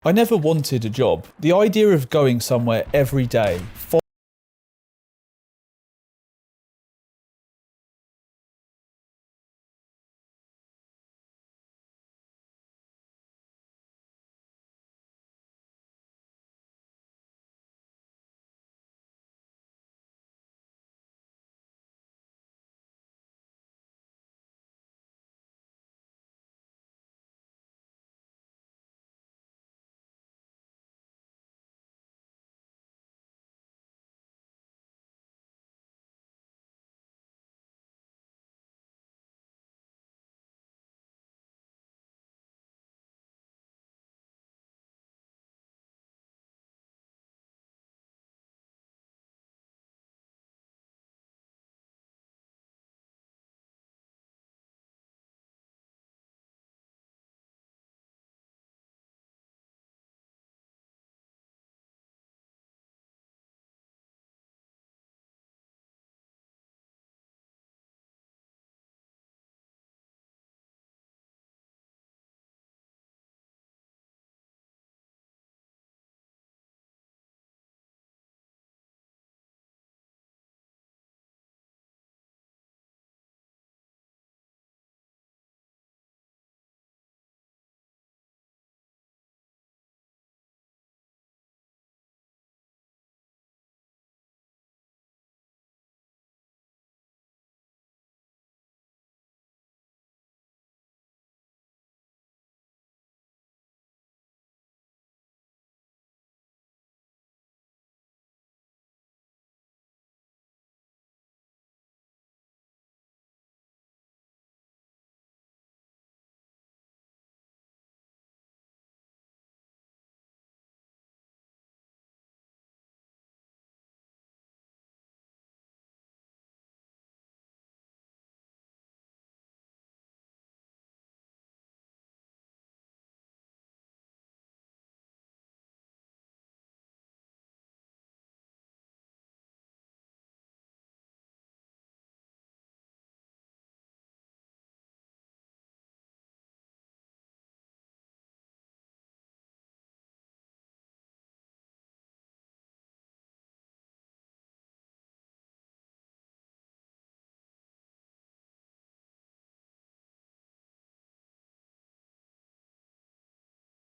I never wanted a job. The idea of going somewhere every day,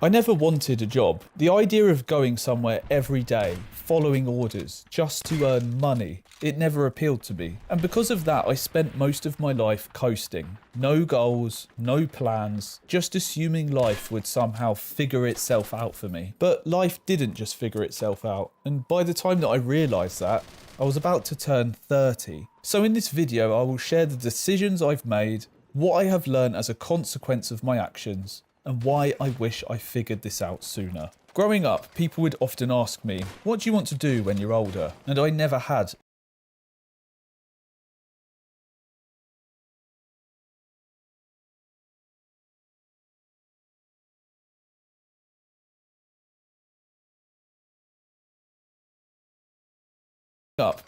I never wanted a job. The idea of going somewhere every day, following orders, just to earn money, it never appealed to me. And because of that, I spent most of my life coasting. No goals, no plans, just assuming life would somehow figure itself out for me. But life didn't just figure itself out. And by the time that I realised that, I was about to turn 30. So in this video, I will share the decisions I've made, what I have learned as a consequence of my actions, and why I wish I figured this out sooner. Growing up, people would often ask me, what do you want to do when you're older? And I never had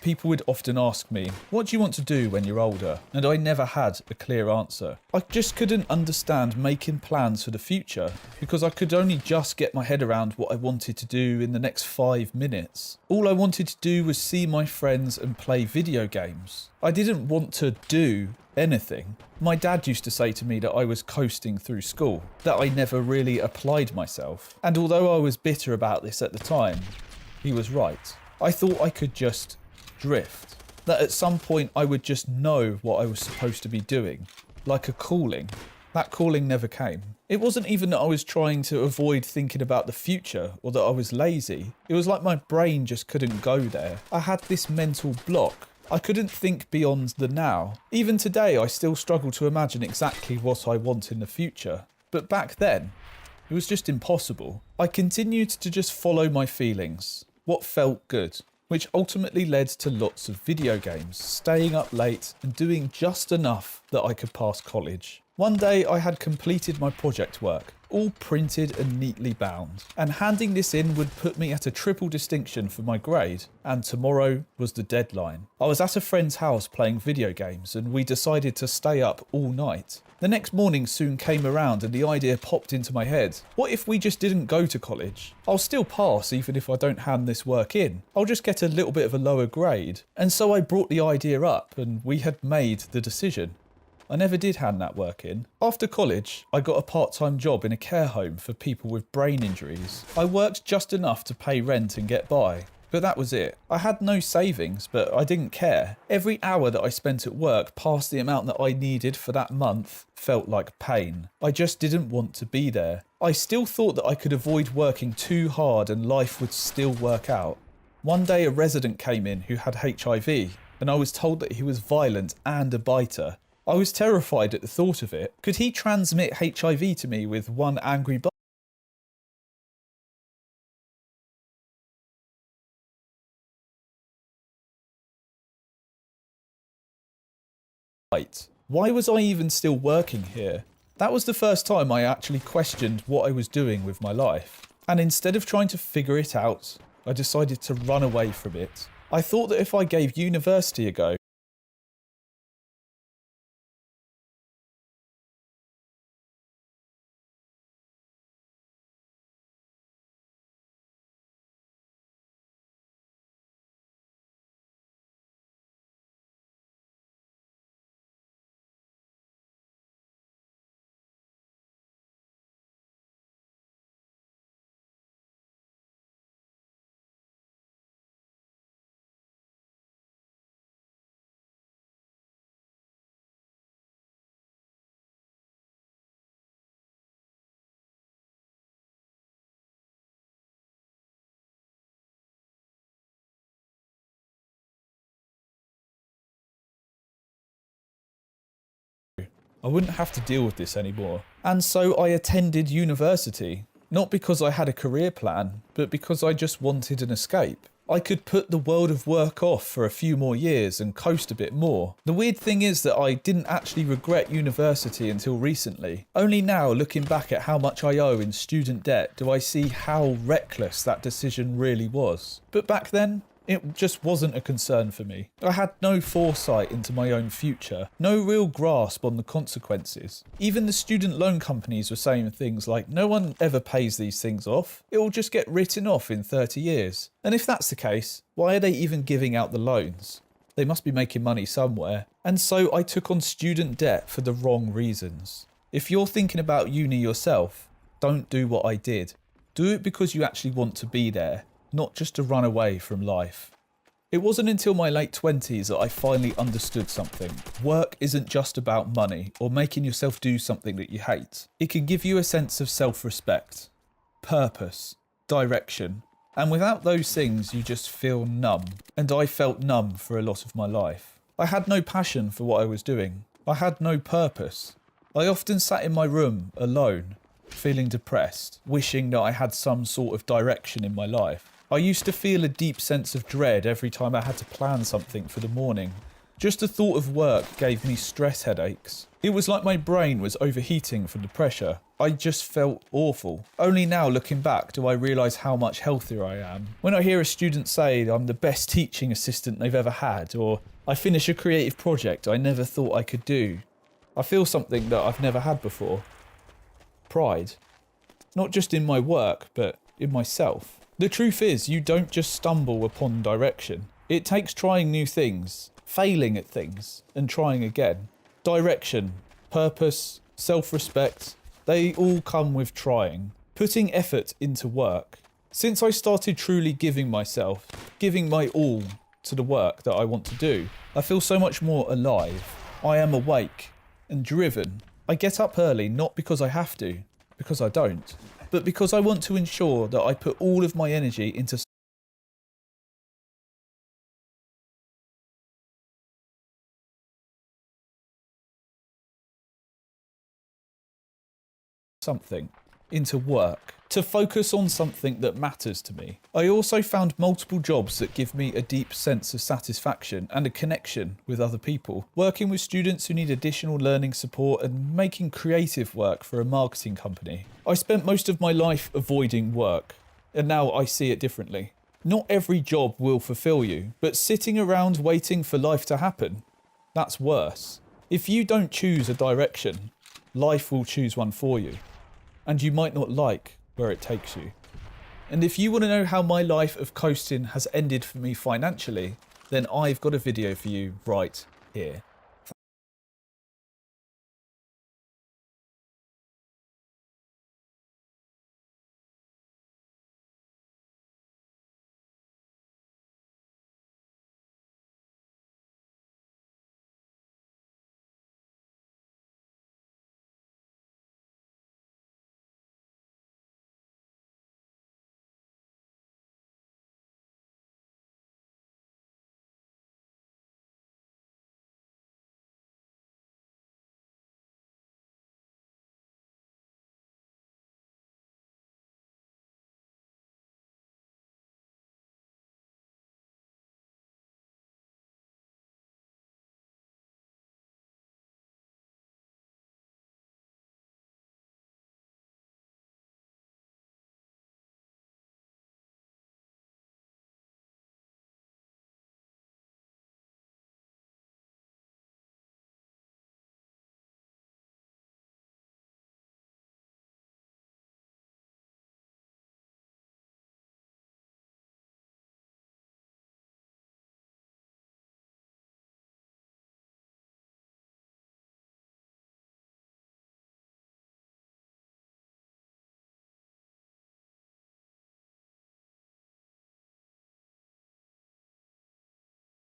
people would often ask me, what do you want to do when you're older? And I never had a clear answer. I just couldn't understand making plans for the future because I could only just get my head around what I wanted to do in the next 5 minutes. All I wanted to do was see my friends and play video games. I didn't want to do anything. My dad used to say to me that I was coasting through school, that I never really applied myself. And although I was bitter about this at the time, he was right. I thought I could just drift, that at some point I would just know what I was supposed to be doing, like a calling. That calling never came. It wasn't even that I was trying to avoid thinking about the future or that I was lazy. It was like my brain just couldn't go there. I had this mental block. I couldn't think beyond the now. Even today, I still struggle to imagine exactly what I want in the future. But back then, it was just impossible. I continued to just follow my feelings, what felt good, which ultimately led to lots of video games, staying up late and doing just enough that I could pass college. One day I had completed my project work, all printed and neatly bound, and handing this in would put me at a triple distinction for my grade, and tomorrow was the deadline. I was at a friend's house playing video games and we decided to stay up all night. The next morning soon came around and the idea popped into my head. What if we just didn't go to college? I'll still pass even if I don't hand this work in. I'll just get a little bit of a lower grade. And so I brought the idea up and we had made the decision. I never did hand that work in. After college, I got a part-time job in a care home for people with brain injuries. I worked just enough to pay rent and get by. But that was it. I had no savings, but I didn't care. Every hour that I spent at work past the amount that I needed for that month felt like pain. I just didn't want to be there. I still thought that I could avoid working too hard and life would still work out. One day a resident came in who had HIV, and I was told that he was violent and a biter. I was terrified at the thought of it. Could he transmit HIV to me with one angry bite? Why was I even still working here? That was the first time I actually questioned what I was doing with my life. And instead of trying to figure it out, I decided to run away from it. I thought that if I gave university a go, I wouldn't have to deal with this anymore. And so I attended university. Not because I had a career plan, but because I just wanted an escape. I could put the world of work off for a few more years and coast a bit more. The weird thing is that I didn't actually regret university until recently. Only now, looking back at how much I owe in student debt, do I see how reckless that decision really was. But back then, it just wasn't a concern for me. I had no foresight into my own future, no real grasp on the consequences. Even the student loan companies were saying things like, no one ever pays these things off, it will just get written off in 30 years. And if that's the case, why are they even giving out the loans? They must be making money somewhere. And so I took on student debt for the wrong reasons. If you're thinking about uni yourself, don't do what I did. Do it because you actually want to be there, not just to run away from life. It wasn't until my late 20s that I finally understood something. Work isn't just about money or making yourself do something that you hate. It can give you a sense of self-respect, purpose, direction, and without those things you just feel numb. And I felt numb for a lot of my life. I had no passion for what I was doing. I had no purpose. I often sat in my room alone, feeling depressed, wishing that I had some sort of direction in my life. I used to feel a deep sense of dread every time I had to plan something for the morning. Just the thought of work gave me stress headaches. It was like my brain was overheating from the pressure. I just felt awful. Only now, looking back, do I realise how much healthier I am. When I hear a student say I'm the best teaching assistant they've ever had, or I finish a creative project I never thought I could do, I feel something that I've never had before. Pride. Not just in my work, but in myself. The truth is, you don't just stumble upon direction. It takes trying new things, failing at things, and trying again. Direction, purpose, self-respect, they all come with trying. Putting effort into work. Since I started truly giving myself, giving my all to the work that I want to do, I feel so much more alive. I am awake and driven. I get up early not because I have to, because I don't, but because I want to ensure that I put all of my energy into something, into work, to focus on something that matters to me. I also found multiple jobs that give me a deep sense of satisfaction and a connection with other people. Working with students who need additional learning support and making creative work for a marketing company. I spent most of my life avoiding work, and now I see it differently. Not every job will fulfill you, but sitting around waiting for life to happen, that's worse. If you don't choose a direction, life will choose one for you. And you might not like where it takes you. And if you want to know how my life of coasting has ended for me financially, then I've got a video for you right here.